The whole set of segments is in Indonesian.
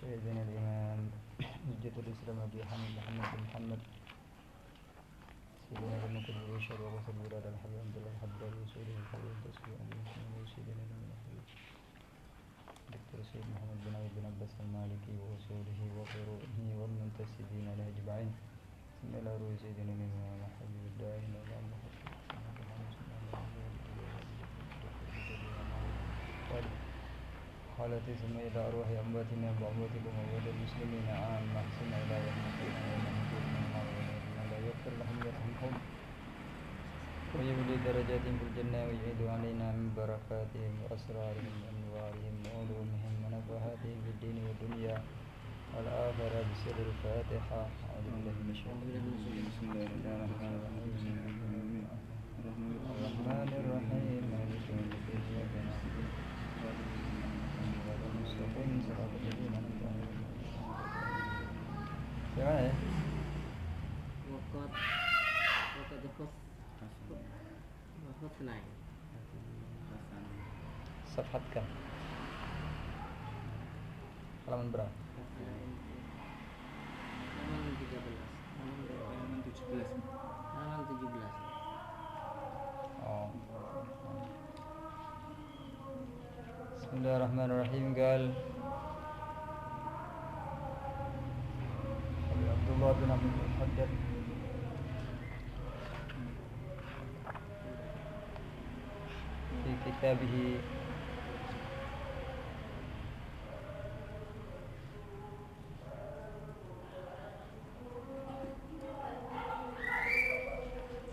سيدنا الإمام حجة الإسلام أبي حامد محمد بن محمد سيدنا المكتب ويشهد وغسل ولاد الحبيب عبد الله الحبر ورسوله الحبيب تسليم أبي محمد وسيدنا المكتب دكتور سيد محمد بن عبد بن عباس المالكي ورسوله وقروئه والمنتسبين له أجمعين ثم إلى روح سيدنا الإمام حبيب الداعي إلى الله حالتي ثم إلى أرواح أمواتنا وأمواتكم وأموات المسلمين عامة ثم إلى يوم القيامة ومن يكون من النار ومن لا يغفر لهم يرحمهم ويولي درجات في الجنة ويعيد علينا من بركاتهم وأسرارهم وأنوارهم وعلومهم ونفحاتهم في الدين والدنيا والآخرة بسر الفاتحة أعوذ بالله من الشيطان الرجيم بسم الله الرحمن الرحيم الرحمن الرحيم مالك يوم الدين إياك نعبد المستقيم صراط الذين أنعمت عليهم gimana ya? Wakot naik. Safhatkan halaman berapa? Halaman 13. Halaman 17. Halaman 17. Oh. Bismillahirrahmanirrahim. Qal Abdullah bin Amr bin Haddad fi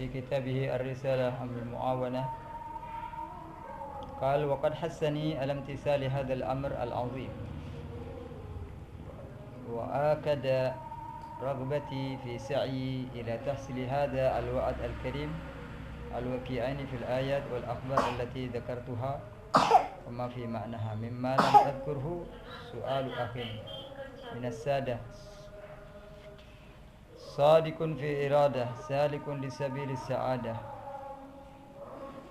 kitabihi Ar-Risalah Amr al-Mu'awanah قال وقد حثني على امتثال هذا الأمر العظيم وآكد رغبتي في سعي إلى تحصيل هذا الوعد الكريم الواقعين في الآيات والأخبار التي ذكرتها وما في معناها مما لم أذكره سؤال أخ من السادة صادق في إرادة سالك لسبيل السعادة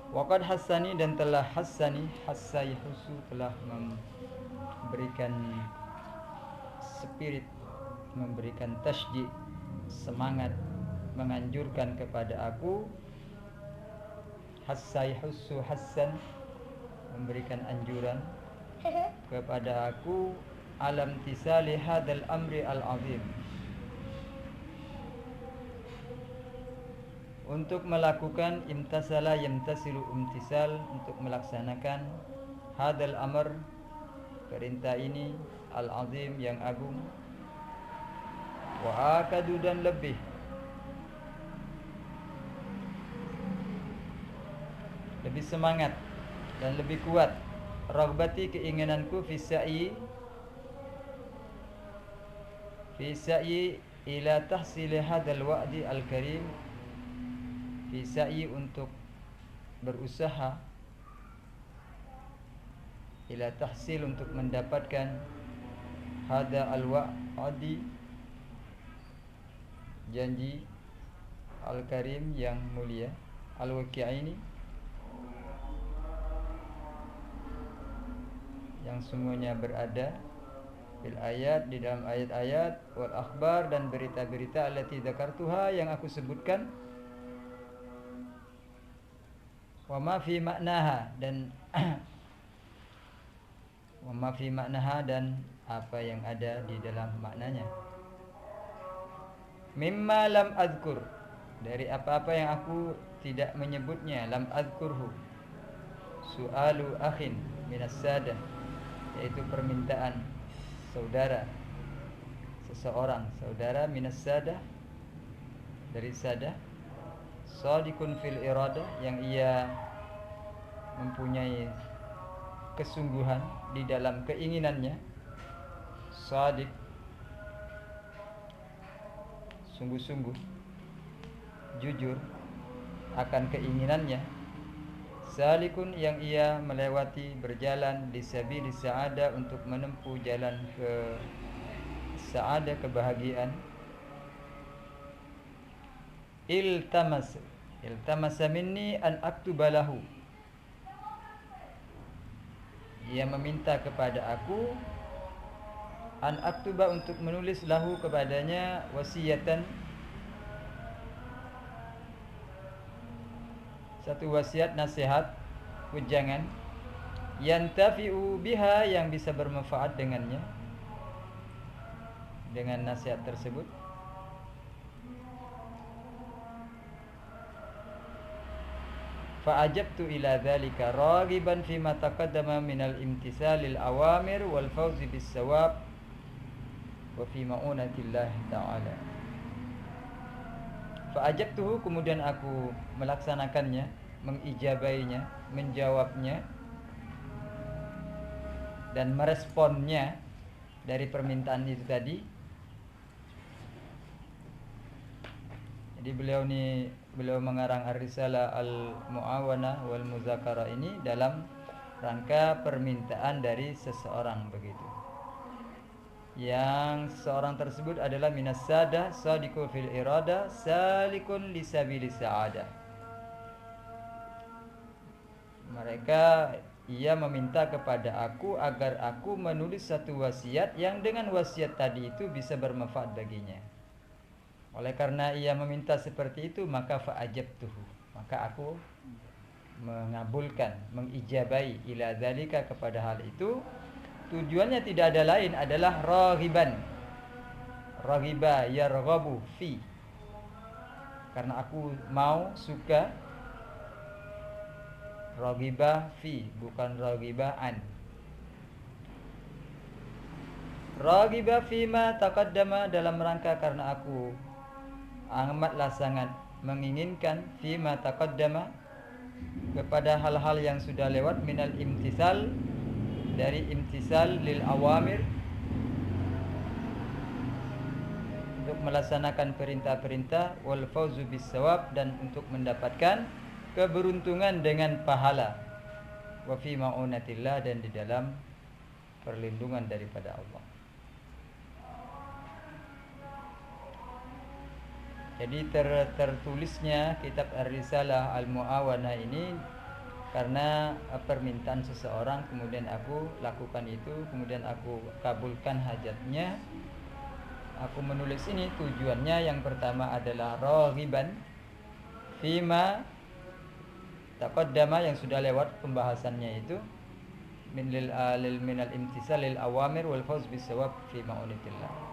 Waqad hassani dan telah hassani hassai husu telah memberikan spirit, memberikan tasji, semangat, menganjurkan kepada aku. Hassai husu hassan, memberikan anjuran kepada aku alam tisali hadal amri al-azim, untuk melakukan imtasala yamtasilu imtisal, untuk melaksanakan hadal amr, perintah ini al-azim yang agung, wa akadu dan lebih semangat dan lebih kuat ragbati keinginanku fi sa'i ila tahsil hadal wa'di al-karim, fi sa'i untuk berusaha, ila tahsil untuk mendapatkan hada al-wa'di janji al-karim yang mulia, al-waqi'aini yang semuanya berada bil ayat, di dalam ayat-ayat, wal akhbar dan berita-berita allati dzakartuha yang aku sebutkan, wa ma fi maknaha dan wa ma fi maknaha dan apa yang ada di dalam maknanya, mimma lam azkur, dari apa-apa yang aku tidak menyebutnya, lam azkurhu, su'alu akhin minas sadah, yaitu permintaan saudara, seseorang saudara, minas sadah, dari sadah, shadiqun fil iradah, yang ia mempunyai kesungguhan di dalam keinginannya, shadiq sungguh-sungguh, jujur akan keinginannya, salikun yang ia melewati, berjalan di sabili sa'ada, untuk menempuh jalan ke sa'ada, kebahagiaan. Iltamasa minni an aktuba lahu, ia meminta kepada aku an aktuba untuk menulis lahu kepadanya wasiatan, satu wasiat nasihat wejangan, yantafi'u biha yang bisa bermanfaat dengannya, dengan nasihat tersebut. Fa'ajabtu ila dzalika raghiban fima taqaddama minal imtisalil awamir wal fawzi bis sawab wa fi ma'unatillah ta'ala. Fa'ajabtuhu, kemudian aku melaksanakannya, mengijabainya, menjawabnya dan meresponnya dari permintaan itu tadi. Jadi beliau mengarang Ar-Risalah Al-Mu'awanah wal Muzakarah ini dalam rangka permintaan dari seseorang begitu. Yang seorang tersebut adalah minas sadah sadiqu fil irada salikun lisabilis sa'adah. Ia meminta kepada aku agar aku menulis satu wasiat yang dengan wasiat tadi itu bisa bermanfaat baginya. Oleh karena ia meminta seperti itu, maka fa'ajabtuhu, maka aku mengabulkan, mengijabai ila dzalika kepada hal itu. Tujuannya tidak ada lain adalah raghiban, raghiba yarghabu fi, karena aku mau, suka. Raghiba fi, bukan raghiba an. Raghiba fima taqaddama, dalam rangka karena aku amatlah sangat menginginkan fima taqaddama, kepada hal-hal yang sudah lewat, minal imtisal, dari imtisal lil awamir, untuk melaksanakan perintah-perintah, wal fauzu bis sawab, dan untuk mendapatkan keberuntungan dengan pahala, wa fi ma'unatillah, dan di dalam perlindungan daripada Allah. Jadi tertulisnya kitab Ar-Risalah Al-Mu'awanah ini karena permintaan seseorang, kemudian aku lakukan itu, kemudian aku kabulkan hajatnya. Aku menulis ini tujuannya yang pertama adalah raghiban fima taqaddama, yang sudah lewat pembahasannya itu, minal imtisal lil awamir wal fawz bis sawab fi ma'unitillah.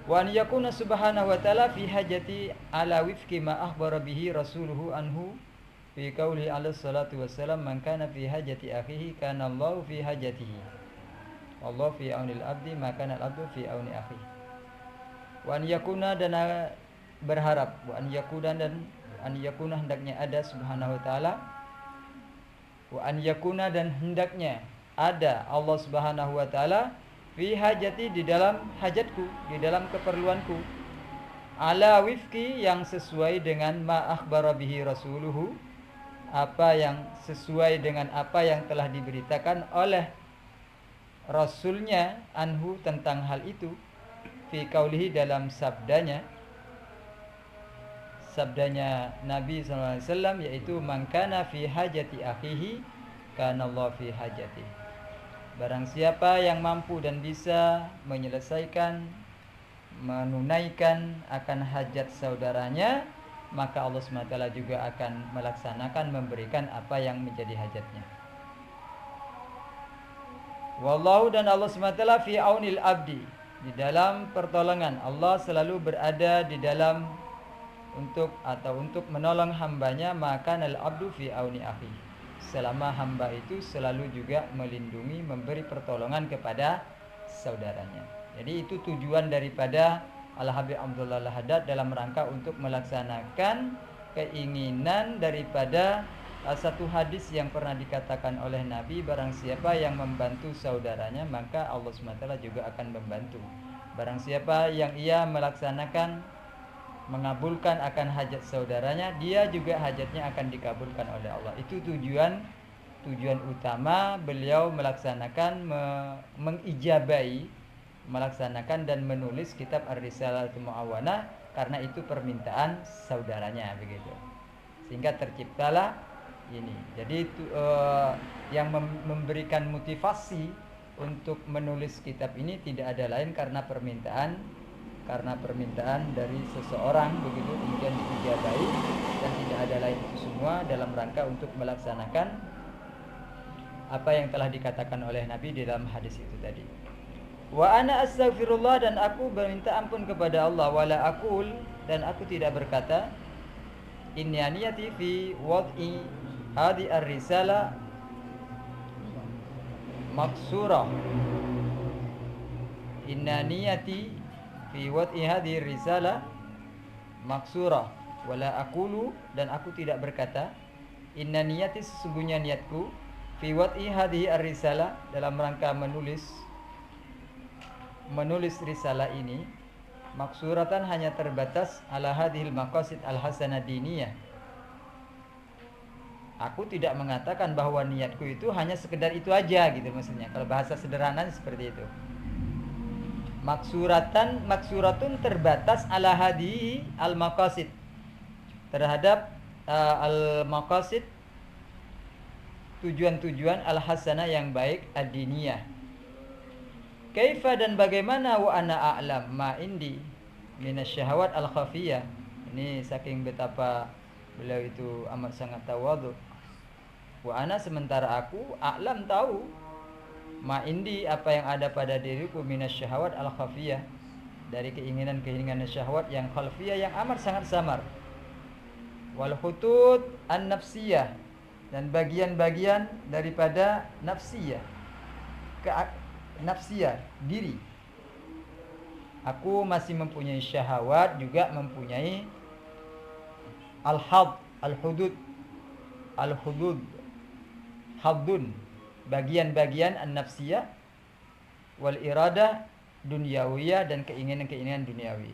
Wa an yakuna subhanahu wa ta'ala fi hajati ala wifqi ma akhbara bihi rasuluhu anhu fi qawli alaihi salatu wassalam, man kana fi hajati akhihi kana Allahu fi hajatihi, wallahu fi aunil abdi ma kana al-abdu fi auni akhihi. Wa an yakuna, dan berharap, wa an yakuna, dan an yakuna hendaknya ada, subhanahu wa ta'ala, wa an yakuna, dan hendaknya ada Allah subhanahu wa ta'ala fi hajati, di dalam hajatku, di dalam keperluanku, ala wifqi, yang sesuai dengan ma akhbara bihi rasuluhu, apa yang sesuai dengan apa yang telah diberitakan oleh Rasulnya anhu, tentang hal itu, fi qaulihi, dalam sabdanya Nabi SAW, yaitu man kana fi hajati akhihi kana Allah fi hajati. Barang siapa yang mampu dan bisa menyelesaikan, menunaikan akan hajat saudaranya, maka Allah SWT juga akan melaksanakan, memberikan apa yang menjadi hajatnya. Wallahu, dan Allah SWT fi aunil abdi, di dalam pertolongan. Allah selalu berada di dalam untuk menolong hambanya, maka al abdu fi auni akhi, selama hamba itu selalu juga melindungi, memberi pertolongan kepada saudaranya. Jadi itu tujuan daripada Al-Habib Abdullah Al-Haddad dalam rangka untuk melaksanakan keinginan daripada satu hadis yang pernah dikatakan oleh Nabi, barang siapa yang membantu saudaranya, maka Allah SWT juga akan membantu. Barang siapa yang ia melaksanakan, mengabulkan akan hajat saudaranya, dia juga hajatnya akan dikabulkan oleh Allah. Itu tujuan utama beliau melaksanakan, mengijabai, melaksanakan dan menulis kitab Ar-Risalah Al-Mu'awanah, karena itu permintaan saudaranya begitu. Sehingga terciptalah ini. Jadi itu yang memberikan motivasi untuk menulis kitab ini tidak ada lain karena permintaan dari seseorang begitu, kemudian diijabahi, dan tidak ada lain itu semua dalam rangka untuk melaksanakan apa yang telah dikatakan oleh Nabi di dalam hadis itu tadi. Wa ana astaghfirullah, dan aku meminta ampun kepada Allah, wala aqul, dan aku tidak berkata inni niyati fi wad'i hadi ar-risalah maksurah. Inna niyati fi wad'i hadhihi risalah maksurah wala aqulu, dan aku tidak berkata inna niyati, sesungguhnya niatku, fi wad'i hadhihi ar-risalah, dalam rangka menulis risalah ini, maksuratan, hanya terbatas, ala hadhil maqasid al-hasanah diniyah. Aku tidak mengatakan bahwa niatku itu hanya sekedar itu aja gitu maksudnya. Kalau bahasa sederhananya seperti itu. Maksuratun terbatas, ala hadi al-maqasid, terhadap al-maqasid, tujuan-tujuan al-hasanah yang baik, ad-diniyah. Kaifa, dan bagaimana, wa ana a'lam ma indi minasyahawat al-khafiyah. Ini saking betapa beliau itu amat sangat tawadhu. Wa ana, sementara aku, a'lam, tahu, ma indi, apa yang ada pada diriku, minasyahawat al-khafiyah, dari keinginan-keinginan syahwat yang khalfiyah, yang amat sangat samar. Wal khutut an-nafsiyah, dan bagian-bagian daripada nafsiyah, nafsiyah, diri. Aku masih mempunyai syahwat, juga mempunyai al-hudud, haddun, bagian-bagian an-nafsiyah, wal iradah dunyawiyah, dan keinginan-keinginan duniawi.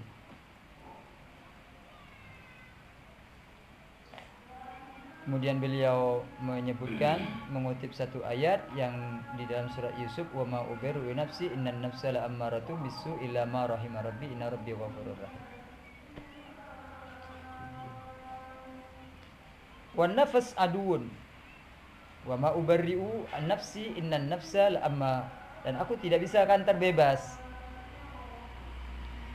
Kemudian beliau menyebutkan, mengutip satu ayat yang di dalam surat Yusuf, wa ma ubiru nafsi innan nafsa la ammaratu bisu illa ma rahima rabbi inna rabbi ghafurur rahim. Wan nafas aduun wa ma ubarri'u an-nafsi innan nafsa la'amma, dan aku tidak bisa akan terbebas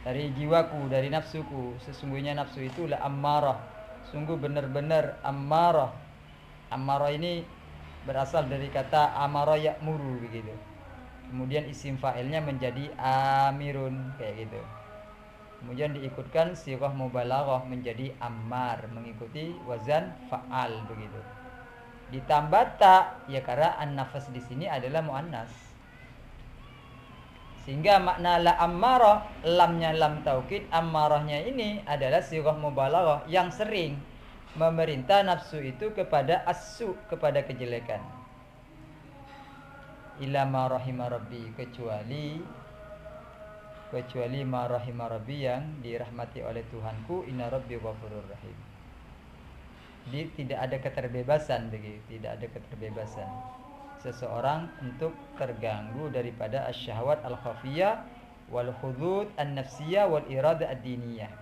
dari jiwaku, dari nafsuku. Sesungguhnya nafsu itu la'ammarah, sungguh benar-benar ammarah. Ammarah ini berasal dari kata amara ya'muru begitu. Kemudian isim fa'ilnya menjadi amirun kayak gitu. Kemudian diikutkan sighah mubalaghah menjadi ammar, mengikuti wazan fa'al begitu. Ditambah ta, ya karena an-nafas di sini adalah muannas. Sehingga makna la ammarah, lamnya lam taukid, ammarahnya ini adalah sighah mubalaghah yang sering memerintah nafsu itu kepada as-su, kepada kejelekan. Illa ma rahima rabbi, kecuali ma rahima rabbi, yang dirahmati oleh Tuhanku, inna rabbi ghafurur rahim. Jadi tidak ada keterbebasan begitu, tidak ada keterbebasan seseorang untuk terganggu daripada asyahwat al-khafiyah wal hudud an-nafsiyah wal irada ad-diniyah.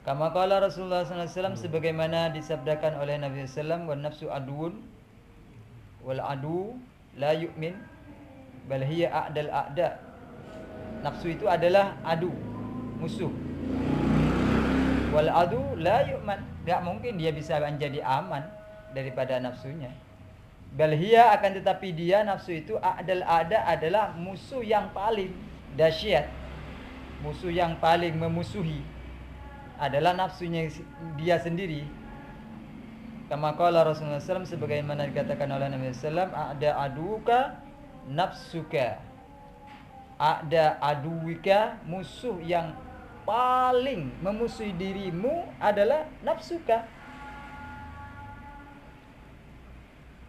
Kama qala Rasulullah SAW, sebagaimana disabdakan oleh Nabi SAW, wan nafsu aduun wal adu la yu'min bal hiya a'dal a'da. Nafsu itu adalah adu, musuh. Wal adu la yu'man, tidak mungkin dia bisa menjadi aman daripada nafsunya. Bal hiya, akan tetapi dia, nafsu itu, a'dal a'da, adalah musuh yang paling dahsyat, musuh yang paling memusuhi adalah nafsunya dia sendiri. Kama qala Rasulullah SAW, sebagaimana dikatakan oleh Nabi SAW, a'da aduka nafsuka, a'da aduwika, musuh yang paling memusuhi dirimu adalah nafsuka.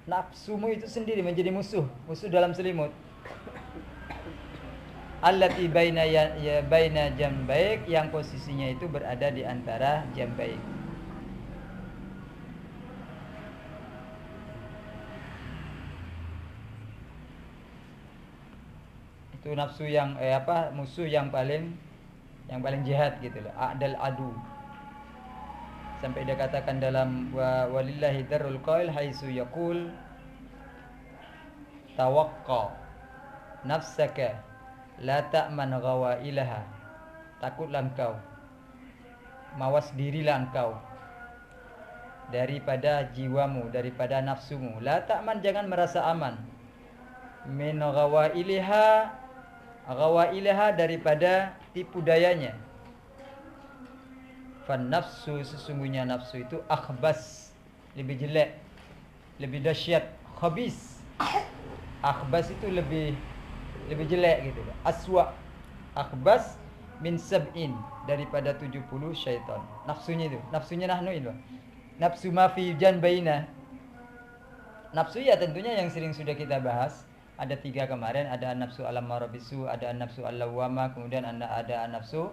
Nafsumu itu sendiri menjadi musuh dalam selimut. Allati baina baina jambaik, yang posisinya itu berada di antara jambaik. Itu nafsu yang musuh yang paling jahat gitu loh, a'dal adu. Sampai dia katakan dalam walillahi darul qail haitsu yaqul tawaqqa nafsaka la ta'man ghawailaha. Takutlah engkau, mawas dirilah engkau daripada jiwamu, daripada nafsumu. La ta'man, jangan merasa aman. Min ghawailaha, daripada tipu dayanya. Fan nafsu, sesungguhnya nafsu itu akhbas, lebih jelek, lebih dahsyat. Khabis, akhbas itu lebih jelek gitu. Aswa, akhbas min sab'in, daripada 70 syaitan. Nafsunya itu, nafsunya nahnu itu. Nafsu ma fi janbaina. Nafsu ya tentunya yang sering sudah kita bahas. Ada 3 kemarin, ada nafsu al-ammarah bisu, ada nafsu al-lawwamah, kemudian ada nafsu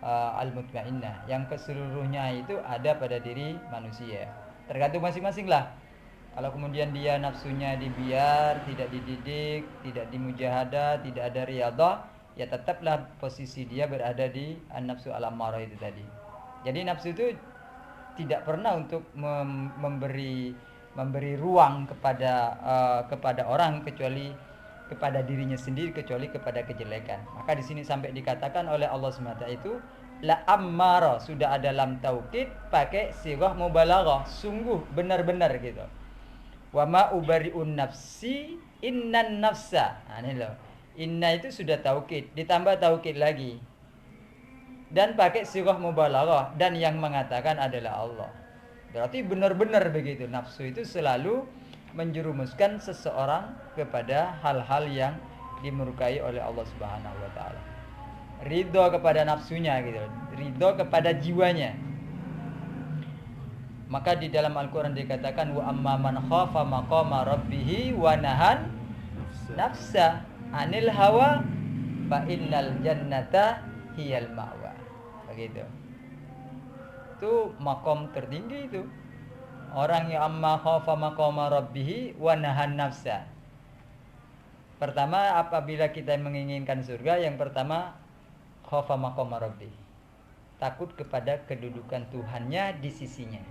al-mutmainnah. Yang keseluruhnya itu ada pada diri manusia. Tergantung masing-masing lah. Kalau kemudian dia nafsunya dibiar, tidak dididik, tidak dimujahadah, tidak ada riyadhah, ya tetaplah posisi dia berada di an-nafsu al-ammarah itu tadi. Jadi nafsu itu tidak pernah untuk memberi ruang kepada orang, kecuali kepada dirinya sendiri, kecuali kepada kejelekan. Maka di sini sampai dikatakan oleh Allah SWT itu la ammara, sudah ada lam taukid pakai sighah mubalaghah, sungguh benar-benar gitu. Wa ma ubari'un nafsi innan nafsa. Nah, ini loh. Inna itu sudah taukid, ditambah taukid lagi. Dan pakai sighah mubalaghah, dan yang mengatakan adalah Allah. Berarti benar-benar begitu. Nafsu itu selalu menjerumuskan seseorang kepada hal-hal yang dimurkai oleh Allah Subhanahu wa taala. Ridho kepada nafsunya gitu, ridho kepada jiwanya. Maka di dalam Al-Qur'an dikatakan wa amma man khafa maqama rabbih wa nahan nafsa anil hawa fa innal jannata hiyal ma'wa. Begitu. Itu makom tertinggi itu. Orang yang amma khafa maqama rabbih wa nahan nafsa. Pertama, apabila kita menginginkan surga, yang pertama khafa maqama rabbih. Takut kepada kedudukan Tuhannya di sisinya.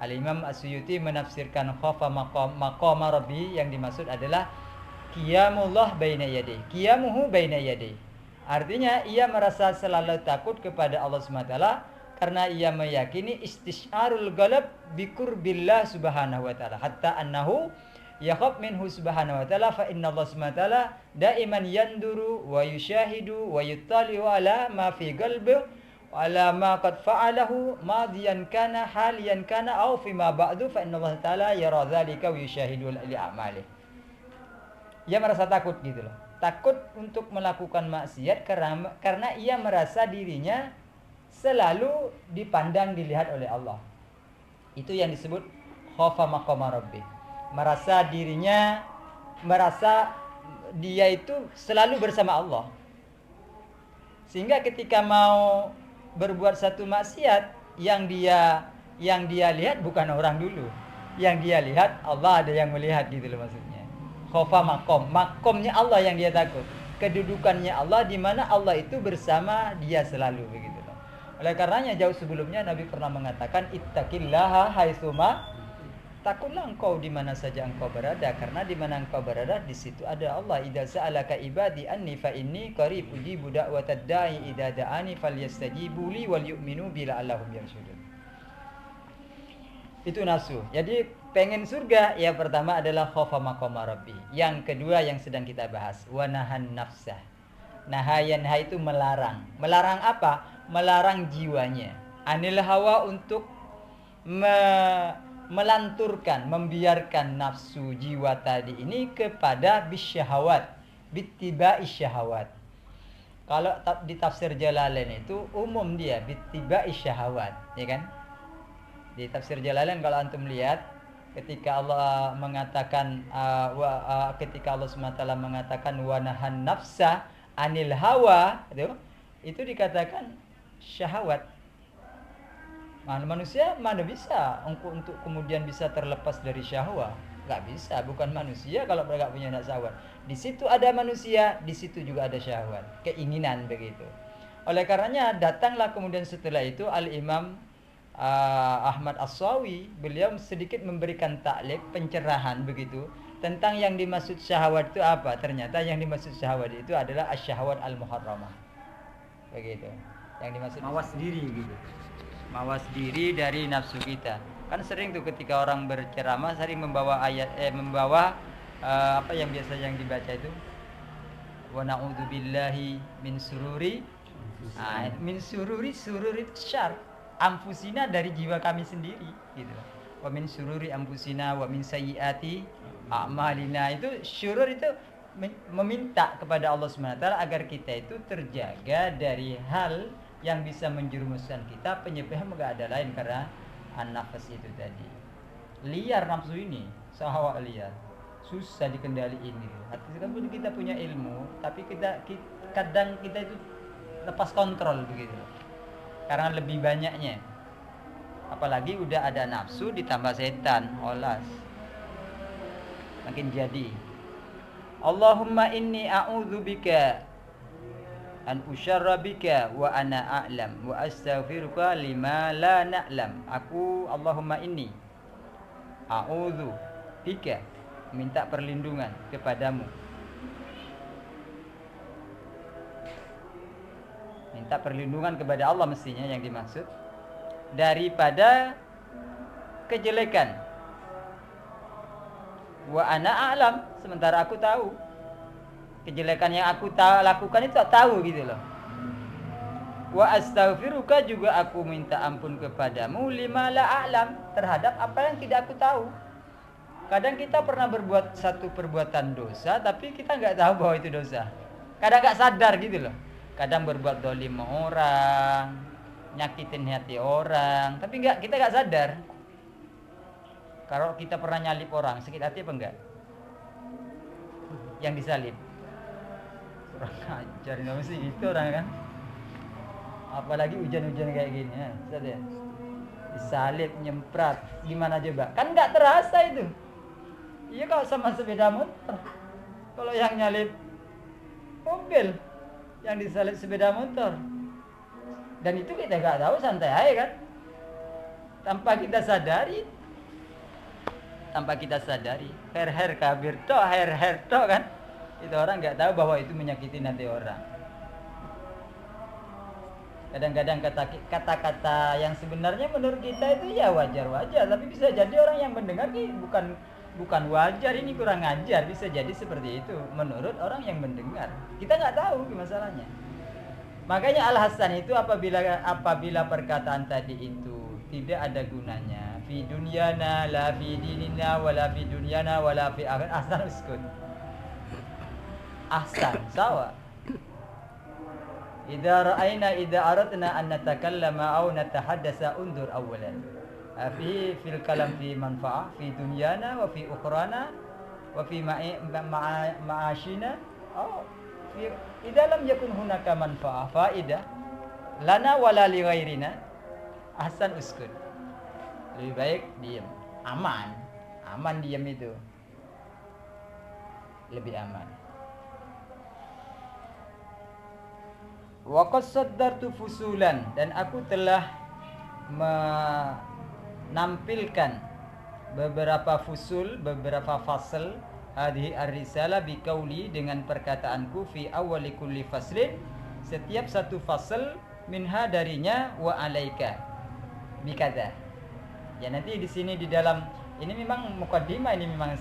Al-Imam As-Suyuti menafsirkan khafa maqama rabbih, yang dimaksud adalah qiyamullah baina yadayhi, qiyamuhu baina yadayhi. Artinya ia merasa selalu takut kepada Allah SWT karena ia meyakini istisyarul ghalab biqurbillah subhanahu wa ta'ala, hatta annahu yakhaf minhu subhanahu wa ta'ala, fa inna Allah SWT daiman yanduru wa yushahidu wa yuttali'u ala ma fi qalbihi wa ala ma qad fa'alahu madiyan kana haliyan kana aw fi ma ba'du, fa inna Allah ta'ala yara dzalika wa yushahidu li a'malihi. Ia merasa takut gitu loh. Takut untuk melakukan maksiat karena ia merasa dirinya selalu dipandang, dilihat oleh Allah. Itu yang disebut khafa maqama rabbih. Merasa dia itu selalu bersama Allah. Sehingga ketika mau berbuat satu maksiat, yang dia lihat bukan orang dulu. Yang dia lihat Allah ada yang melihat gitu loh maksudnya. Khafa makomnya Allah yang dia takut, kedudukannya Allah di mana Allah itu bersama dia selalu begitu. Oleh karenanya jauh sebelumnya Nabi pernah mengatakan ittaqillaha haitsuma, takutlah engkau di mana saja engkau berada, karena di mana engkau berada di situ ada Allah. Idza sa'alaka ibadi anni fa inni qarib ujibu da'watad da'i idza da'ani falyastajibu li wal yu'minu bi la'allahum yarshudun. Itu nafsu. Jadi pengen surga, ya pertama adalah khafa maqama rabbi. Yang kedua yang sedang kita bahas, wa nahan nafsah. Nahayanha itu melarang. Melarang apa? Melarang jiwanya. Anil hawa, untuk melanturkan, membiarkan nafsu jiwa tadi ini kepada bisyahawat, bittiba'i syahawat. Kalau di tafsir Jalalain itu umum dia bittiba'i syahawat, ya kan? Di tafsir Jalalain kalau antum lihat, ketika Allah mengatakan ketika Allah SWT mengatakan wa nahan nafsa anil hawa, itu dikatakan syahwat. Manusia mana bisa untuk kemudian bisa terlepas dari syahwat? Gak bisa, bukan manusia kalau mereka punya syahwat. Di situ ada manusia, di situ juga ada syahwat, keinginan begitu. Oleh karenanya datanglah kemudian setelah itu Al-Imam Ahmad As-Sawi, beliau sedikit memberikan taklif, pencerahan begitu tentang yang dimaksud syahwat itu apa? Ternyata yang dimaksud syahwat itu adalah asyahwat al-muharramah. Begitu. Yang dimaksud Mawas diri gitu. mawas diri dari nafsu kita. Kan sering tuh ketika orang berceramah sering membawa apa yang biasa yang dibaca itu, wa na'udzubillahi min sururi. Min sururi itu syar. Anfusina dari jiwa kami sendiri gitu. Wa min sururi anfusina wa min sayyiati a'malina. Itu syurur itu meminta kepada Allah SWT agar kita itu terjaga dari hal yang bisa menjerumuskan kita. Penyebabnya enggak ada lain karena an-nafas itu tadi. Liar nafsu ini, syahwat liar. Susah dikendaliin gitu. Artinya kita punya ilmu, tapi kadang kita itu lepas kontrol begitu. Karena lebih banyaknya. Apalagi udah ada nafsu ditambah setan, olas. Makin jadi. Allahumma inni a'udzubika an usyarra bika wa ana a'lam wa astaghfiruka lima la na'lam. Allahumma inni a'udzu bika, minta perlindungan kepadamu. Minta perlindungan kepada Allah mestinya yang dimaksud daripada kejelekan. Wa ana a'lam, sementara aku tahu. Kejelekan yang aku lakukan itu tahu gitu loh. Wa astaghfiruka, juga aku minta ampun kepadamu lima la a'lam, terhadap apa yang tidak aku tahu. Kadang kita pernah berbuat satu perbuatan dosa tapi kita nggak tahu bahwa itu dosa. Kadang nggak sadar gitu loh. Kadang berbuat dolim orang, nyakitin hati orang, tapi kita nggak sadar. Kalau kita pernah nyalip orang, sakit hati apa enggak? Yang disalip kurang ajar, nggak mesti gitu orang kan. Apalagi hujan-hujan kayak gini ya, sadar. Disalip, nyemprat, gimana coba? Kan nggak terasa itu. Iya kalau sama sepeda motor. Kalau yang nyalip mobil, yang disalip sepeda motor, dan itu kita nggak tahu, santai aja kan, tanpa kita sadari, her kabir to, her to kan, itu orang nggak tahu bahwa itu menyakiti hati orang. Kadang-kadang kata-kata yang sebenarnya menurut kita itu ya wajar-wajar, tapi bisa jadi orang yang mendengar ini bukan wajar, ini kurang ajar, bisa jadi seperti itu menurut orang yang mendengar. Kita nggak tahu masalahnya. Makanya Al-Hasan itu apabila perkataan tadi itu tidak ada gunanya, fi dunyana la fi dinina wala fi dunyana wala fi akhir, ahsan uskut. Ahsan sawa. Idza aradna an natakallama aw natahaddasa undur awalan. Fil kalam fi manfa'ah fi dunyana wa fi ukhrana wa fi ma'ashina fi idza lam yakun hunaka manfa'ah faidah lana wala li ghairina, ahsan uskut. Lebih baik diam, aman diam itu lebih aman. Wa qad saddartu fusulan, dan aku telah menampilkan beberapa fusul, beberapa fasal hadhihi ar-risalah biqauli, dengan perkataanku fi awwali kulli faslin, setiap satu fasal, minha darinya, wa alaika bikadza. Ya nanti di sini di dalam ini memang muqaddimah, ini memang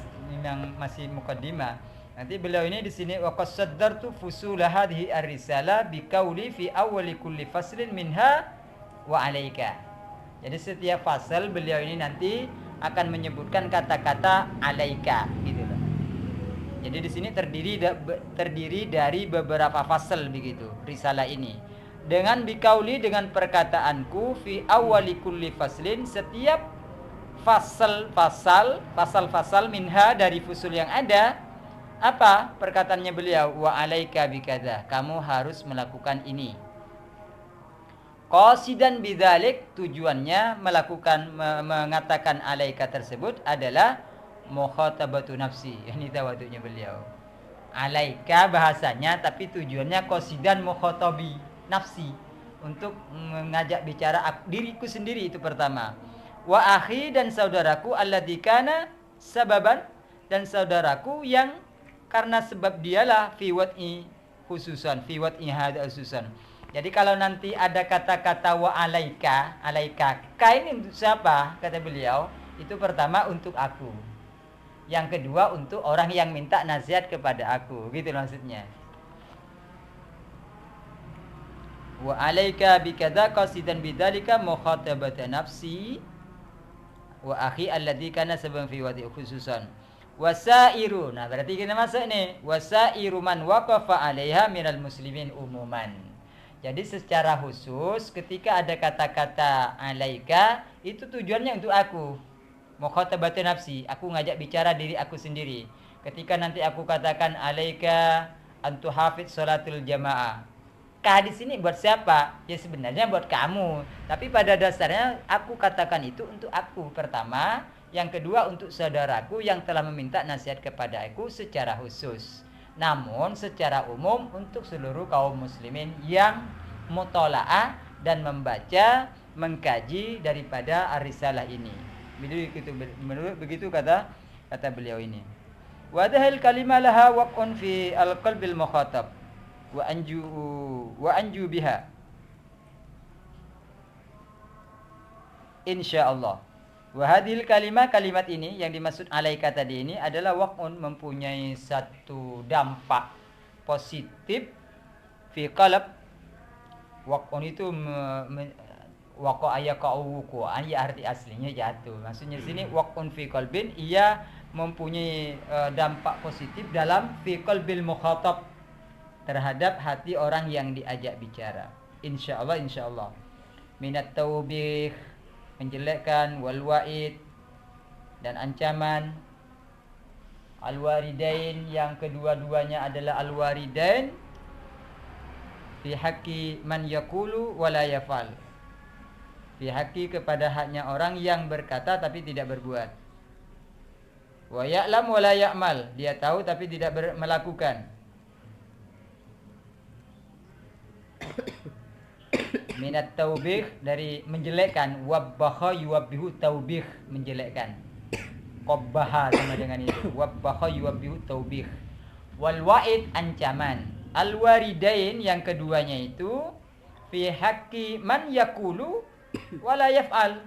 masih muqaddimah. Nanti beliau ini di sini wa qad saddartu fusul hadhihi ar-risalah biqauli fi awwali kulli faslin minha wa alaika. Jadi setiap fasal beliau ini nanti akan menyebutkan kata-kata alaika gitu loh. Jadi di sini terdiri dari beberapa fasal begitu risalah ini. Dengan biqauli, dengan perkataanku, fi awwali kulli faslin, setiap fasal minha dari fusul yang ada, apa perkataannya beliau? Wa alaika bikadza, kamu harus melakukan ini. Qasidan bidzalik, tujuannya mengatakan alaika tersebut adalah mukhatabatu nafsi. Ini tawaduknya beliau. Alaika bahasanya, tapi tujuannya qasidan mukhatabi nafsi, untuk mengajak bicara diriku sendiri, itu pertama. Wa akhi, dan saudaraku, alladzi kana sababan dan saudaraku yang karena sebab dialah fi wad'i khususan, fi wad'i hadza khususan. Jadi kalau nanti ada kata-kata wa alaika, ka ini untuk siapa? Kata beliau, itu pertama untuk aku. Yang kedua untuk orang yang minta nasihat kepada aku, gitu maksudnya. Wa alaika bikadza qasidan bidzalika mukhatabata nafsi wa akhi alladzi kana sababan fi wad'i khususan. Wasairu, nah berarti kita masuk nih, wasairu man waqafa 'alaiha minal muslimin umuman. Jadi secara khusus ketika ada kata-kata alaika itu tujuannya untuk aku. Mukhatabatu nafsi, aku ngajak bicara diri aku sendiri. Ketika nanti aku katakan alaika antu hafiz salatul jamaah. Kah di sini buat siapa? Ya sebenarnya buat kamu. Tapi pada dasarnya aku katakan itu untuk aku pertama. Yang kedua untuk saudaraku yang telah meminta nasihat kepada aku secara khusus. Namun secara umum untuk seluruh kaum muslimin yang mutola'ah dan membaca, mengkaji daripada ar-risalah ini. Begitu kata beliau ini. Wadahil kalimah laha waq'un fi al-qalbil mukhatab wa anju biha. Insyaallah. Wahadil kalimat ini yang dimaksud alaika tadi ini adalah waq'un, mempunyai satu dampak positif fi qalb. Waq'un itu waqa ayaqa'u arti aslinya jatuh. Maksudnya di sini waq'un fi qalbin, ia mempunyai dampak positif dalam fi qalbil mukhatab, terhadap hati orang yang diajak bicara. Insyaallah. Minat taubih, menjelekkan, wal wa'id, dan ancaman. Al-waridain, yang kedua-duanya adalah al-waridain fi haqqi man yaqulu wa la yaf'al. Fi haqqi, kepada haknya orang yang berkata tapi tidak berbuat. Wa ya'lam wa la ya'mal, dia tahu tapi tidak melakukan. Minat taubih, dari menjelekkan. Wabbaha yuwabbihu taubih, menjelekkan. Qabbaha sama dengan itu. Wabbaha yuwabbihu taubih. Wal wa'id, ancaman. Al waridain, yang keduanya itu fi haqqi man yaqulu wala yaf'al,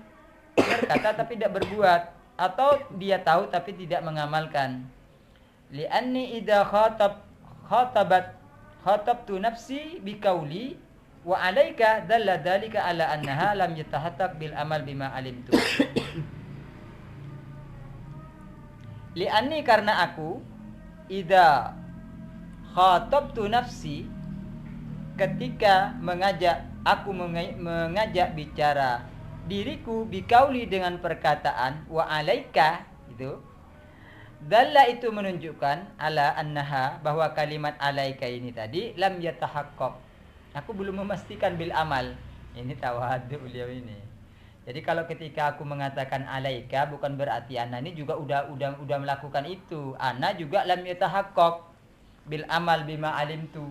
berkata tapi tidak berbuat, atau dia tahu tapi tidak mengamalkan. Li'anni idza khatabtu nafsi biqauli wa alaika dalla dzalika ala annaha lam yatahattaq bil amal bima alimtu. Li'anni, karena aku, idza khatabtu nafsi, ketika mengajak bicara diriku biqauli, dengan perkataan wa alaika itu, dalla itu menunjukkan ala annaha, bahwa kalimat alaika ini tadi lam yatahaqqaq, aku belum memastikan bil amal. Ini tawadhu beliau ini. Jadi kalau ketika aku mengatakan alaika, bukan berarti ana ini juga udah melakukan itu. Ana juga lam yatahaqqaq bil amal bima alimtu.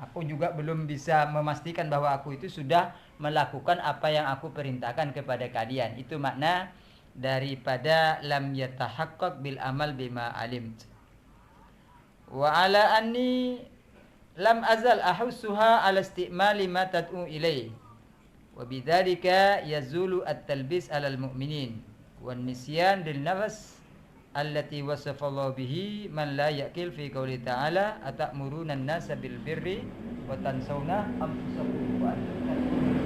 Aku juga belum bisa memastikan bahwa aku itu sudah melakukan apa yang aku perintahkan kepada kalian. Itu makna daripada lam yatahaqqaq bil amal bima alimt. Wa ala anni lam azal ahussuha ala istimali ma tad'u ilai, wa bidzalika yazulu at-talbis 'alal mu'minin wan nisyan lin nafs allati wasafallahu bihi man la yaqil fi qouli ta'ala atamuruna an-nasa bil birri wa tansawna anfusakum wa antum tatluna.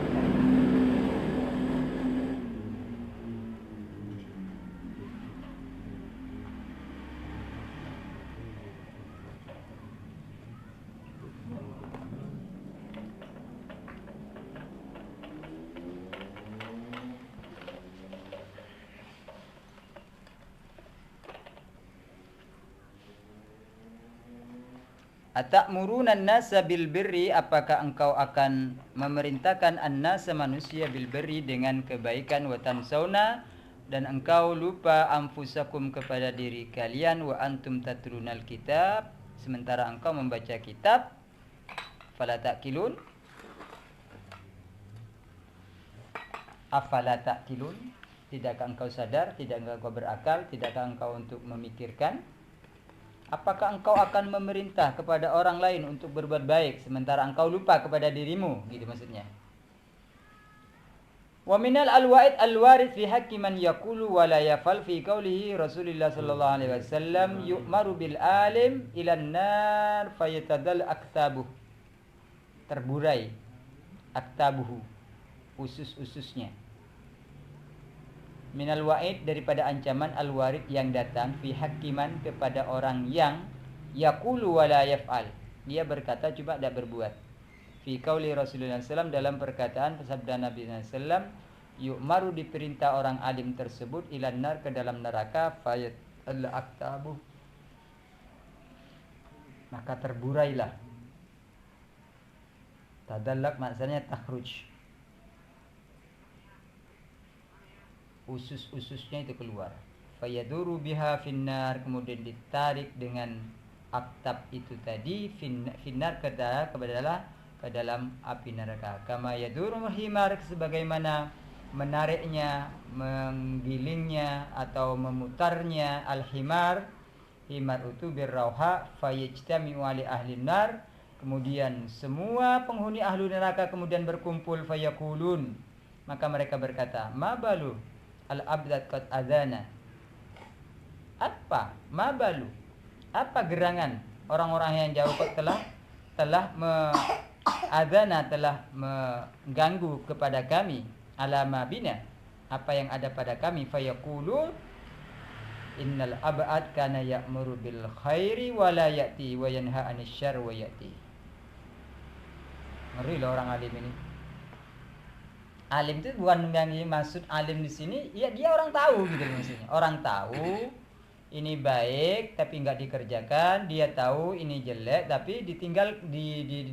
Atamuruna an-nasa bil birri, apakah engkau akan memerintahkan an-nasa, manusia, bil birri, dengan kebaikan, wa tansawna, dan engkau lupa anfusakum, kepada diri kalian, wa antum tatlunal kitab, sementara engkau membaca kitab. Fala ta'qilun, afala ta'qilun, Tidakkah engkau sadar? Tidakkah engkau berakal? Tidakkah engkau untuk memikirkan? Apakah engkau akan memerintah kepada orang lain untuk berbuat baik sementara engkau lupa kepada dirimu? Gitu maksudnya. Wa minal alwa'id alwarid fi haqqi man yaqulu wa la yafal fi qawlihi Rasulullah sallallahu alaihi wasallam yu'maru bil alim ilan nar fayatadal aktabuh. Terburai aktabuhu, usus-ususnya. Minal wa'id daripada ancaman al-warid yang datang fi hakiman kepada orang yang yaqulu wa la yaf'al. Dia berkata cuma tidak berbuat. Fi qauli Rasulullah SAW dalam perkataan sabda Nabi SAW, yu'maru diperintah orang alim tersebut ilan nar ke dalam neraka fayat al-aktabu. Maka terburailah. Tadallak maksudnya takhruj. Usus-ususnya itu keluar. Fayaduru biha finnar, kemudian ditarik dengan aktab itu tadi finnar ke dalam api neraka. Kama yaduru himar, sebagaimana menariknya, menggilingnya atau memutarnya al-himar. Himar itu birrauha fayajtami'u ali ahli nar. Kemudian semua penghuni ahli neraka kemudian berkumpul fayaqulun. Maka mereka berkata, ma balu al-abdad qad adana. Apa? Ma balu. Apa gerangan orang-orang yang jauh kok telah mengganggu kepada kami alama bina, apa yang ada pada kami. Fayaqulu innal abad kana ya'muru bil khairi wa la ya'ti wa yanha 'anil syarri wa ya'ti. Ngeri loh orang alim ini. Alim itu bukan yang dimaksud alim di sini, ya dia orang tahu gitu maksudnya. Orang tahu ini baik tapi enggak dikerjakan, dia tahu ini jelek tapi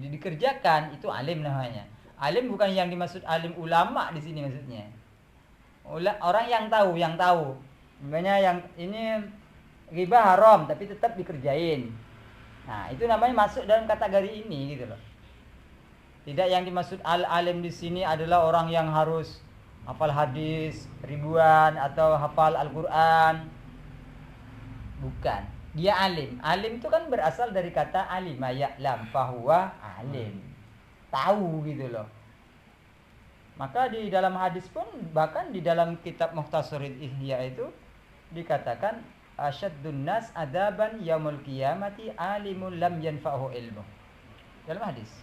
dikerjakan, itu alim namanya. Alim bukan yang dimaksud alim ulama di sini maksudnya. Orang yang tahu. Makanya yang ini riba haram tapi tetap dikerjain. Nah, itu namanya masuk dalam kategori ini gitu loh. Tidak yang dimaksud al-alim di sini adalah orang yang harus hafal hadis ribuan atau hafal Al-Qur'an. Bukan. Dia alim. Alim itu kan berasal dari kata alima ya'lam, fahuwa alim. Tahu gitu loh. Maka di dalam hadis pun, bahkan di dalam kitab Mukhtasarul Ihya itu dikatakan asyaddun nas adaban yaumul qiyamati alimun lam yanfa'hu ilmu. Dalam hadis.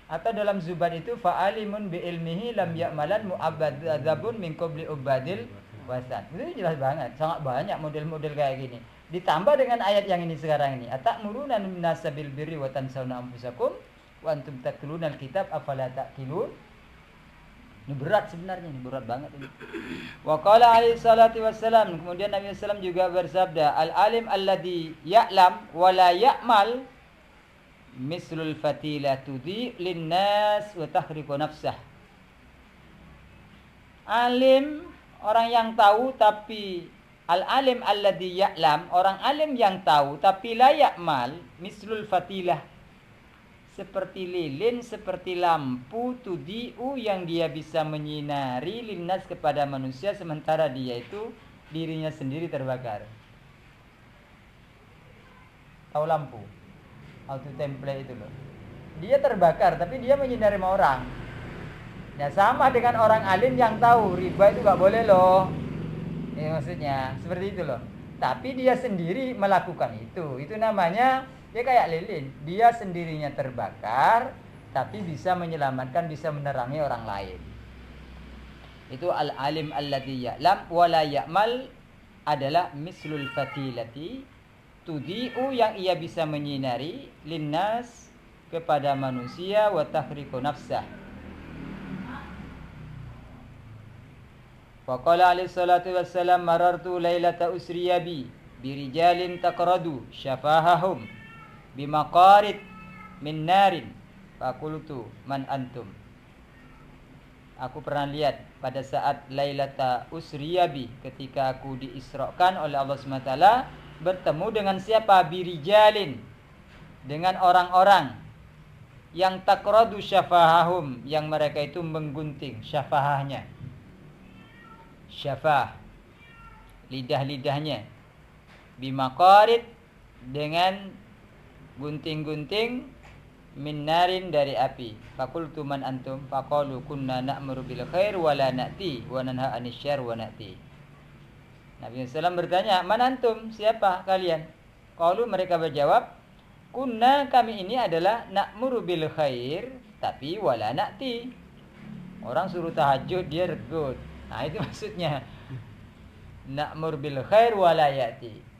Atau dalam Zubat itu fa'alimun bi ilmihi lam ya'malan mu'abbadzabun min qabli ubadil wasan. Itu jelas banget, sangat banyak model-model kayak gini. Ditambah dengan ayat yang ini sekarang ini, atamuruna an-nasa bil birri wa tansawna anfusakum wa antum tatluna al-kitab afala taqilun. Ini berat sebenarnya, ini berat banget ini. Wa qala alaihi salatu wassalam, kemudian Nabi sallallahu alaihi wasallam juga bersabda, al-alim alladhi ya'lam wa la ya'mal mislul fatila tudhi linnas wa tahriqu nafsah. Alim, orang yang tahu tapi al-alim alladhi ya'lam, orang alim yang tahu tapi la ya'mal mislul fatilah, seperti lilin, seperti lampu tudhi'u yang dia bisa menyinari linnas kepada manusia sementara dia itu dirinya sendiri terbakar. Tahu lampu? Auto template itu loh. Dia terbakar tapi dia menyinari sama orang. Ya sama dengan orang alim yang tahu riba itu gak boleh loh. Ya maksudnya seperti itu loh. Tapi dia sendiri melakukan itu. Itu namanya dia kayak lilin. Dia sendirinya terbakar tapi bisa menyelamatkan, bisa menerangi orang lain. Itu al-alim alladhi ya'lam wa la ya'mal adalah mislul fatilati tudhi'u yang ia bisa menyinari linnas kepada manusia wa tahriqu nafsah. Wa qala alaihi salatu wassalam marartu lailata usriya bi birijalin taqradu syafahahum bimaqarid min narin faqultu man antum. Aku pernah lihat pada saat lailata usriya bi, ketika aku diisrakan oleh Allah SWT, bertemu dengan siapa? Birijalin, dengan orang-orang yang takradu syafahahum, yang mereka itu menggunting syafahahnya. syafah, lidah-lidahnya, bimaqarid, dengan gunting-gunting, min narin, dari api. Faqultu man antum? Faqalu kunna na'muru bil khair wa la na'ti wa nanha 'anil syarr wa na'ti. Nabi SAW bertanya, man antum? Siapa kalian? Qalu, mereka berjawab, kunna, kami ini adalah na'muru bil khair, tapi wa la na'ti. Orang suruh tahajud dia regut. Nah, itu maksudnya. Na'mur bil khair wa la ya'ti.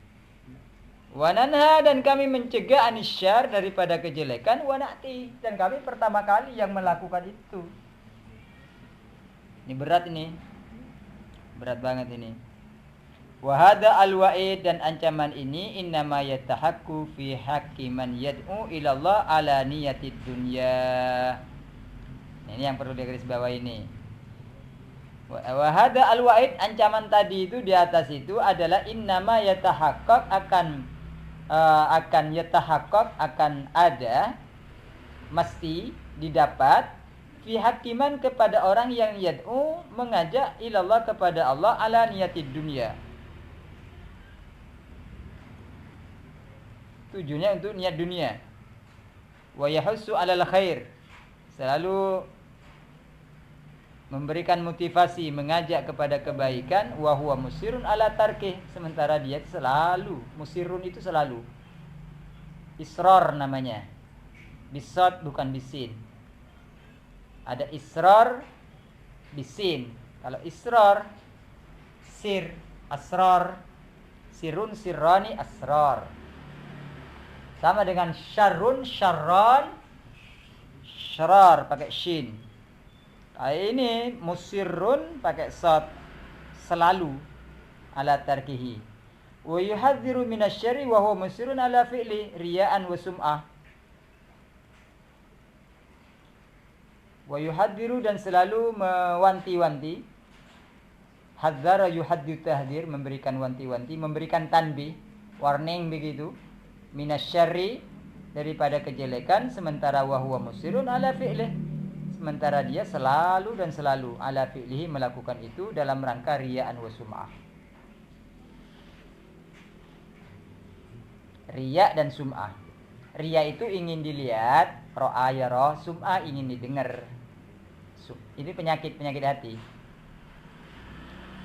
Wa nanha, dan kami mencegah anisyar, daripada kejelekan, wa na'ti, dan kami pertama kali yang melakukan itu. Ini berat ini. Berat banget ini. Wa hadza al-wa'id, dan ancaman ini innama yatahaqqu fi haqqi man yad'u ila Allah ala niyatid dunya. Ini yang perlu digarisbawahi ini. Wa hadza al-wa'id, ancaman tadi itu di atas itu adalah innama yatahaqqaq, akan yatahaqqaq, akan ada, mesti didapat, fi hakiman, kepada orang yang yad'u, mengajak, ilallah, kepada Allah, ala niyatid dunya, tujuannya untuk niat dunia. Wa yahussu alal khair, selalu memberikan motivasi, mengajak kepada kebaikan. Wa huwa musirun ala tarkih, sementara dia selalu, musirun itu selalu, israr namanya, bisad bukan bisin. Ada israr bisin. Kalau israr, sir, asrar, sirun, sirrani, asrar. Sama dengan syarrun, syarran, syarrar pakai shin. Ini musirrun pakai sad, selalu, ala tarkihi. Wa yuhadziru minasyarri wa huwa musirrun ala fi'li riya'an wa sum'ah. Wa yuhadziru, dan selalu mewanti-wanti. Hadzara yuhadziru tahdzir, memberikan wanti-wanti, memberikan tanbih, warning begitu. Minasyarri, daripada kejelekan, sementara wa huwa musirrun ala fi'li, sementara dia selalu dan selalu ala fi'lihi, melakukan itu dalam rangka riya'an wa sum'ah. Riya' dan sum'ah. Riya' itu ingin dilihat, ro'a yara, sum'ah ingin didengar. Ini penyakit hati.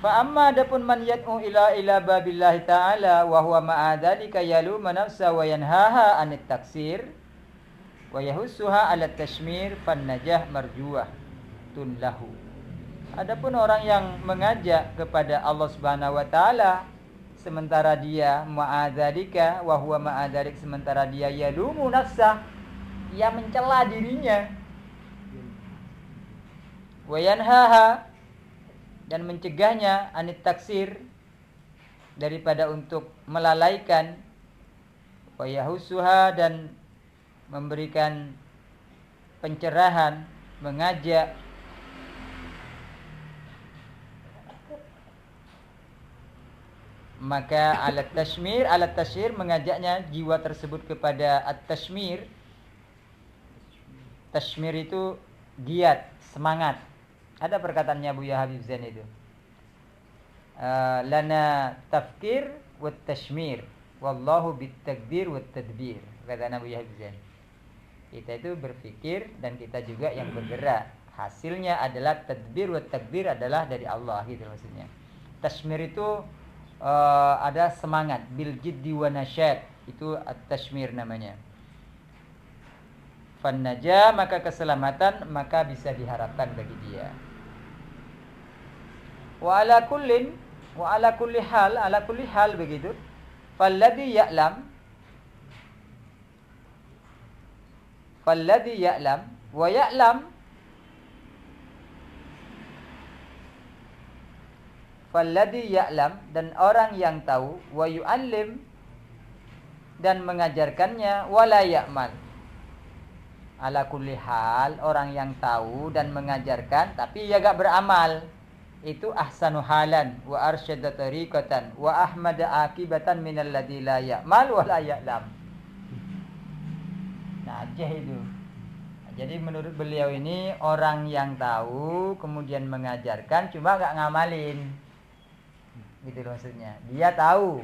Fa amma adapun man yad'u ila babillahi ta'ala wa huwa ma'a dzalika yaluma nafsa wa yanhaha 'anit taksir wa yahussuha 'ala tashmir fan najah marjuah tun lahu. Adapun orang yang mengajak kepada Allah Subhanahu wa taala, sementara dia ma'adzalika wa huwa ma'adzalik, sementara dia yalumu nafsah, ia mencela dirinya, wa yanhaha, dan mencegahnya, anit taksir, daripada untuk melalaikan, wa yahussuha, dan memberikan pencerahan, mengajak, maka alat tashmir, mengajaknya jiwa tersebut kepada at-tashmir. Tashmir itu giat, semangat. Ada perkataannya Buya Habib Zain itu, lana tafkir wat tashmir wallahu bit takbir wat tadbir, kata Nabi Habib Zain. Kita itu berpikir dan kita juga yang bergerak. Hasilnya adalah tadbir wat takbir, adalah dari Allah, gitu maksudnya. Tashmir itu ada semangat, bil jiddi wa nasyad, itu at-tashmir namanya. Fan najah, maka keselamatan, maka bisa diharapkan bagi dia. Wa ala kulli hal begitu. Falladhi ya'lam wa ya'lam, falladhi ya'lam, dan orang yang tahu, wa yu'allim, dan mengajarkannya, wa la ya'mal. Ala kulli hal, orang yang tahu dan mengajarkan tapi ya gak beramal, itu ahsanu halan wa arsyada tariqatan wa ahmada akibatan minal ladzi la ya'mal wa la ya'lam. Nah, aja itu. Jadi menurut beliau ini, orang yang tahu kemudian mengajarkan cuma gak ngamalin, gitu loh maksudnya. Dia tahu,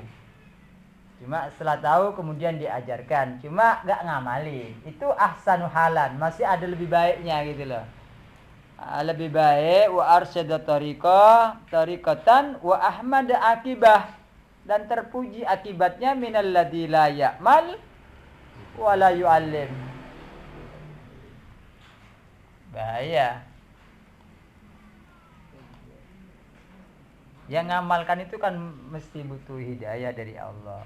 cuma setelah tahu kemudian diajarkan, cuma gak ngamalin. Itu ahsanu halan, masih ada lebih baiknya gitu loh. Lebih baik wa arsyada tariqatan wa ahmad akibah, dan terpuji akibatnya minalladzi la ya'mal wa la yu'allim. Bahaya. Yang ngamalkan itu kan mesti butuh hidayah dari Allah.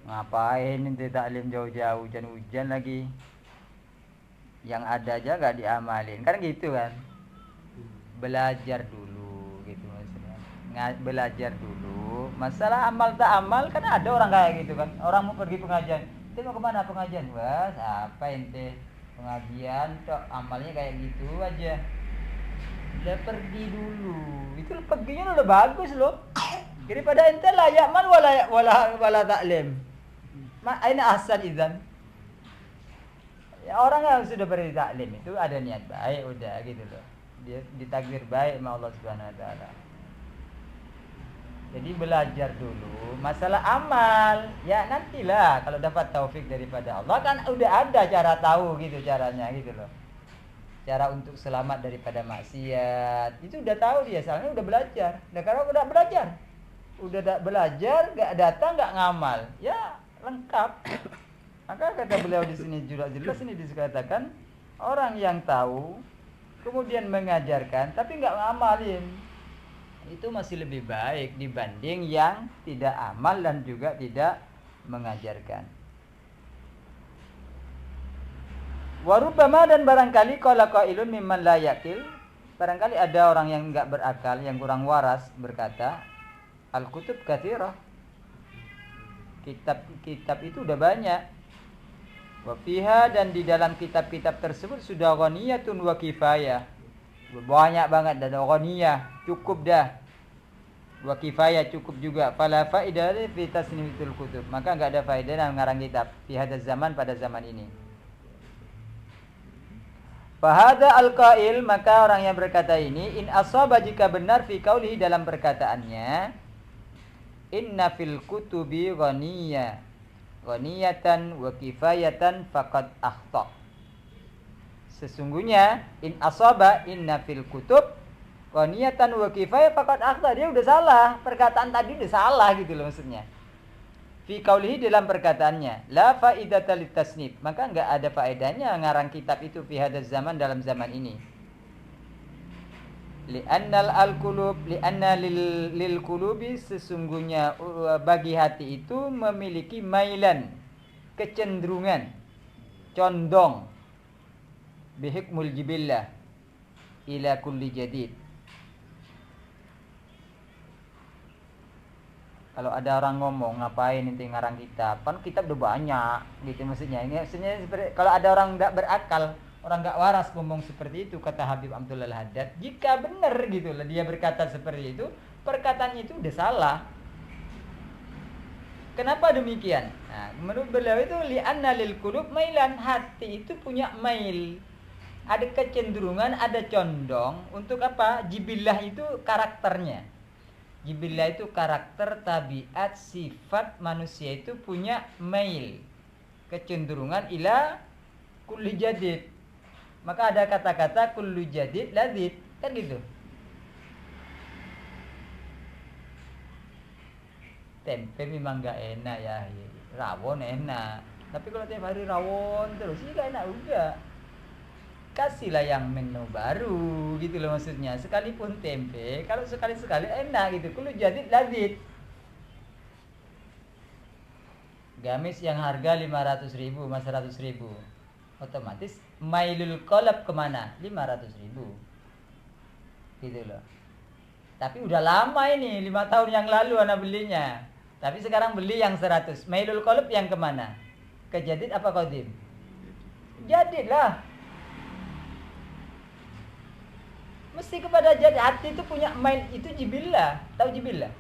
Ngapain inti taklim jauh-jauh, hujan-hujan lagi. Yang ada aja gak diamalin. Kan gitu kan. Belajar dulu gitu maksudnya. Belajar dulu. Masalah amal tak amal kan ada orang kayak gitu kan. Orang mau pergi pengajian. Ente mau kemana pengajian? Wah, apa ente? Pengajian tok, amalnya kayak gitu aja. Udah pergi dulu. Itu perginya udah bagus loh. Daripada ente layak man wala taklim. Aina ahsan idzan. Ya, orang yang sudah beri taklim itu ada niat baik udah gitu loh. Dia ditakdir baik sama Allah Subhanahu wa taala. Jadi belajar dulu masalah amal. Ya nantilah kalau dapat taufik daripada Allah kan udah ada cara tahu gitu caranya gitu loh. Cara untuk selamat daripada maksiat itu udah tahu dia, soalnya udah belajar. Nah kalau udah belajar gak datang gak ngamal, ya lengkap. Maka kata beliau di sini jelas ini dikatakan orang yang tahu kemudian mengajarkan tapi gak ngamalin itu masih lebih baik dibanding yang tidak amal dan juga tidak mengajarkan. Warubama, dan barangkali qala qailun mimman la yaqil, barangkali ada orang yang enggak berakal, yang kurang waras berkata, al-kutub katsirah. Kitab-kitab itu udah banyak. Wa fiha, dan di dalam kitab-kitab tersebut sudah ghaniyatun wa kifayah. Banyak banget dan ghaniyah, cukup dah. Wa kifayah cukup juga. Fala faidah fi tasnifatil kutub. Maka enggak ada faedah dalam ngarang kitab fi hadzal zaman, pada zaman ini. Fahada al-qail, maka orang yang berkata ini, in asaba, jika benar fi qaulihi, dalam perkataannya, inna fil kutubi ghaniyatan wa kifayatan faqad akhta. Sesungguhnya in asaba inna fil kutub ghaniyatan wa kifayah faqad akhta, dia udah salah, perkataan tadi udah salah gitu loh maksudnya. Fi qaulihi, dalam perkataannya, la faidata litasnif, maka enggak ada faedahnya ngarang kitab itu fi hadzal zaman, dalam zaman ini. Li'annal al-qulub, li'anna lil qulubi, sesungguhnya bagi hati itu memiliki mailan, kecenderungan, condong, bihikmul jibillah ila kulli jadid. Kalau ada orang ngomong, ngapain nanti ngarang kitab? Kan kitab udah banyak, gitu maksudnya. Ini maksudnya seperti, kalau ada orang enggak berakal, orang enggak waras ngomong seperti itu, kata Habib Abdullah Al-Haddad, jika benar gitu lah dia berkata seperti itu, perkataannya itu udah salah. Kenapa demikian? Nah, menurut beliau itu li'anna lil qulub mailan, hati itu punya mail. Ada kecenderungan, ada condong untuk apa? Jibillah itu karakternya. Jibillah itu karakter, tabiat, sifat manusia itu punya mail, kecenderungan ila kulli jadid. Maka ada kata-kata kullu jadid ladzid, kan gitu. Tempe memang gak enak ya, rawon enak. Tapi kalau tiap hari rawon terus sih gak enak juga. Kasihlah yang menu baru gitu loh maksudnya. Sekalipun tempe, kalau sekali-sekali enak gitu. Kullu jadid ladzid. Gamis yang harga 500.000 mas 100.000, otomatis mailul qalb kemana? 500.000 gitu loh. Tapi udah lama ini, 5 tahun yang lalu anak belinya. Tapi sekarang beli yang 100. Mailul qalb yang kemana? Ke jadid apa qadim? Jadid lah. Mesti kepada jadid. Hati itu punya mail, itu jibillah. Tahu jibillah?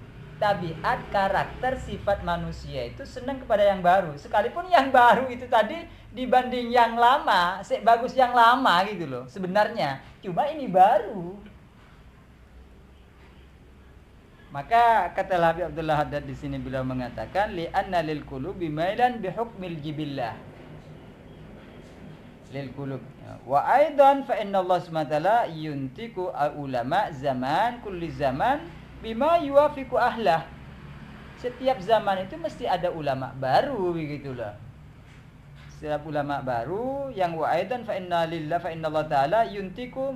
Tabiat, karakter, sifat manusia itu senang kepada yang baru. Sekalipun yang baru itu tadi dibanding yang lama, bagus yang lama gitu loh sebenarnya. Cuma ini baru. Maka kata Habib Abdullah Haddad di sini beliau mengatakan li'anna lil qulubi mailan bi hukmil jibillah. Lil qulub. Wa aidan fa inna Allah SWT yuntiku ulama zaman kulli zaman bima yuwafiqu ahlah. Setiap zaman itu mesti ada ulama baru begitulah. Setiap ulama baru yang wa aidan fa inna Allah taala yuntiku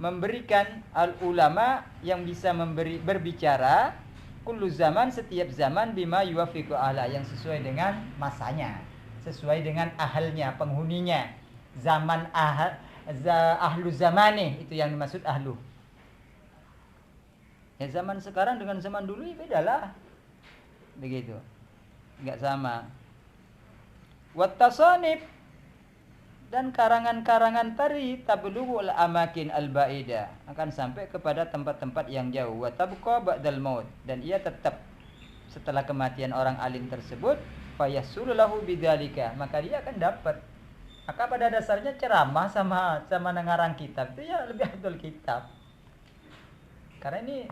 memberikan al ulama yang bisa berbicara kullu zaman setiap zaman bima yuwafiqu ahla yang sesuai dengan masanya, sesuai dengan ahalnya, penghuninya. Zaman ahlu zamani itu yang dimaksud ahlu. Ya zaman sekarang dengan zaman dulu ya bedalah. Begitu. Enggak sama. Wat tasanif dan karangan-karangan tadi tablughul amakin al-ba'idah akan sampai kepada tempat-tempat yang jauh wa tabqa ba'dal maut dan ia tetap setelah kematian orang alim tersebut fayasul lahu bidzalika maka dia akan dapat. Maka pada dasarnya ceramah sama ngarang kitab itu ya lebih afdal kitab. Karena ini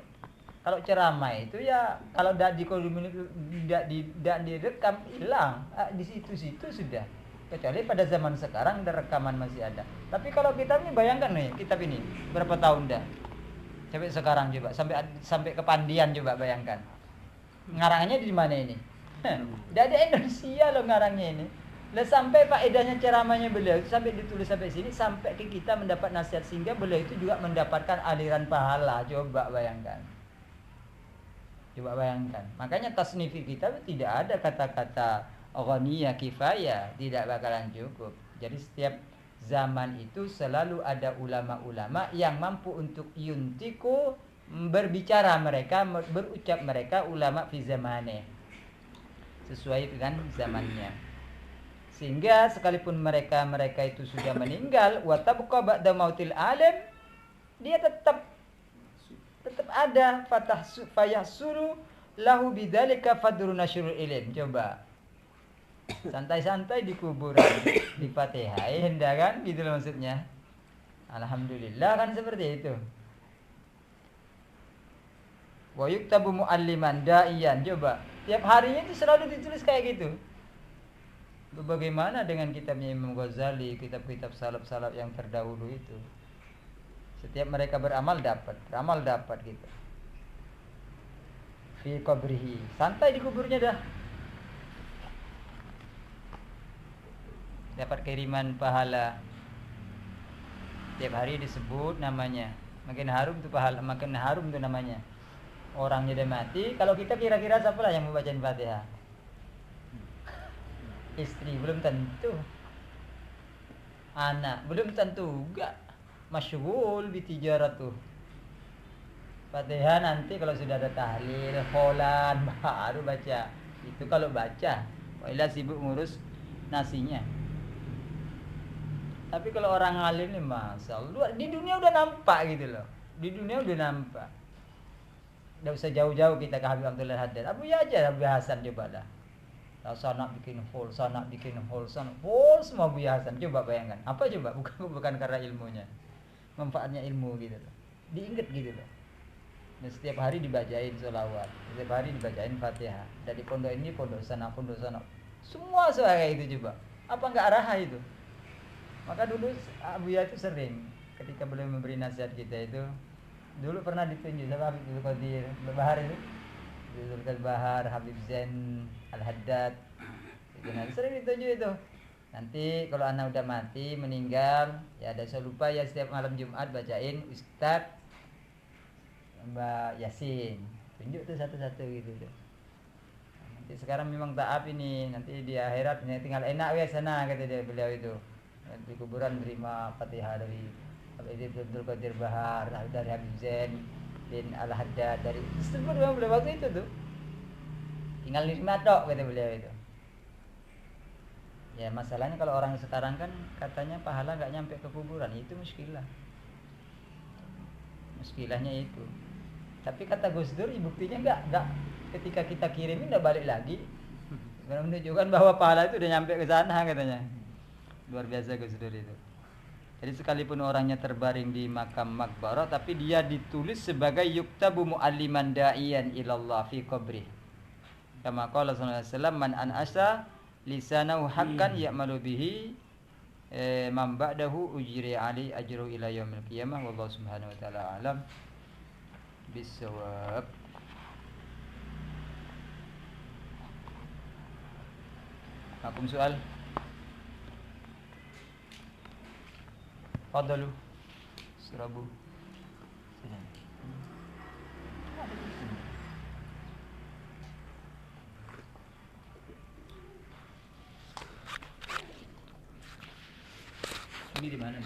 kalau ceramah itu ya kalau tidak direkam hilang di situ-situ sudah. Kecuali pada zaman sekarang ada rekaman masih ada. Tapi kalau kitab ini bayangkan nih, kitab ini berapa tahun dah? Sampai sekarang coba, sampai ke Pandian coba bayangkan. Ngarangnya di mana ini? Tidak ada Indonesia loh ngarangnya ini. Lah sampai faedahnya ceramahnya beliau itu sampai ditulis sampai sini sampai ke kita mendapat nasihat sehingga beliau itu juga mendapatkan aliran pahala. Coba bayangkan. Coba bayangkan. Makanya tasnifi kita tidak ada kata-kata ghaniyah kifayah, tidak bakalan cukup. Jadi setiap zaman itu selalu ada ulama-ulama yang mampu untuk yuntiku berbicara mereka, berucap mereka ulama fi zamane. Sesuai dengan zamannya. Sehingga sekalipun mereka itu sudah meninggal wa tabqa ba'da mautil alim, dia tetap ada fayahsulu lahu bidzalika fadrun nasyrul ilm. Coba santai-santai di kuburan di Fatihain dah kan gitu loh maksudnya. Alhamdulillah kan seperti itu. Wa yuktabu mualliman da'iyan. Coba tiap harinya itu selalu ditulis kayak gitu. Bagaimana dengan kitabnya Imam Ghazali, kitab-kitab salaf-salaf yang terdahulu itu? Setiap mereka beramal dapat gitu. Fi qabrihi. Santai di kuburnya dah. Dapat kiriman pahala. Tiap hari disebut namanya. Makin harum tuh pahala, makin harum tuh namanya. Orangnya udah mati. Kalau kita kira-kira siapa lah yang membacain Fatihah? Istri belum tentu. Anak belum tentu juga. Masyghul bi tijaratuh. Fatihah nanti kalau sudah ada tahlil, kholan baru baca. Itu kalau baca. Wailah sibuk ngurus nasinya. Tapi kalau orang alim nih masyaallah di dunia udah nampak gitu loh. Di dunia udah nampak. Enggak usah jauh-jauh kita ke Habib Abdullah Haddad. Abu ya aja Abu Hasan coba dah. Sana bikin hole, sana semua Abu Hasan. Coba bayangkan. Apa coba? Bukan karena ilmunya. Manfaatnya ilmu gitu loh. Diinget gitu loh. Dan setiap hari dibacain sholawat, setiap hari dibacain Fatihah. Dari pondok ini, pondok sana. Semua soal kayak itu coba. Apa enggak arah itu? Maka dulu Abu Ya itu sering ketika beliau memberi nasihat kita itu dulu pernah ditunjuk sama Habib Qadir Bahar itu. Habib Bahar, Habib Zain Al-Haddad. Itu nanti sering ditunjuk itu. Nanti kalau anak udah mati, meninggal, ya ada saya lupa ya setiap malam Jumat bacain Ustaz Mbak Yasin. Tunjuk tuh satu-satu gitu tuh. Nanti sekarang memang taat ini, nanti di akhirat tinggal enak ya sana kata dia beliau itu. Di kuburan terima Fatihah dari Habib Abdul Qadir Bahar, dari Habib Zain bin Al-Haddad, dari sebut beliau waktu itu tuh. Tinggal nerima tok kata beliau itu. Ya masalahnya kalau orang sekarang kan katanya pahala enggak nyampe ke kuburan, itu muskilah. Muskilahnya itu. Tapi kata Gus Dur buktinya enggak ketika kita kirimin enggak balik lagi. Menunjukkan bahwa pahala itu udah nyampe ke sana katanya. Luar biasa Gus Dur itu. Jadi sekalipun orangnya terbaring di makam makbarah, tapi dia ditulis sebagai yuktabu mu'alliman da'iyan ilallah fi qabri. Kama qala sallallahu alaihi wasallam, man an'asa lisanahu haqqan ya'malu bihi man ba'dahu ujri ali ajru ila yaumil qiyamah. Wallahu subhanahu wa ta'ala alam bisawab. Makum soal. Fadalu. Sirabu. Ini di mana?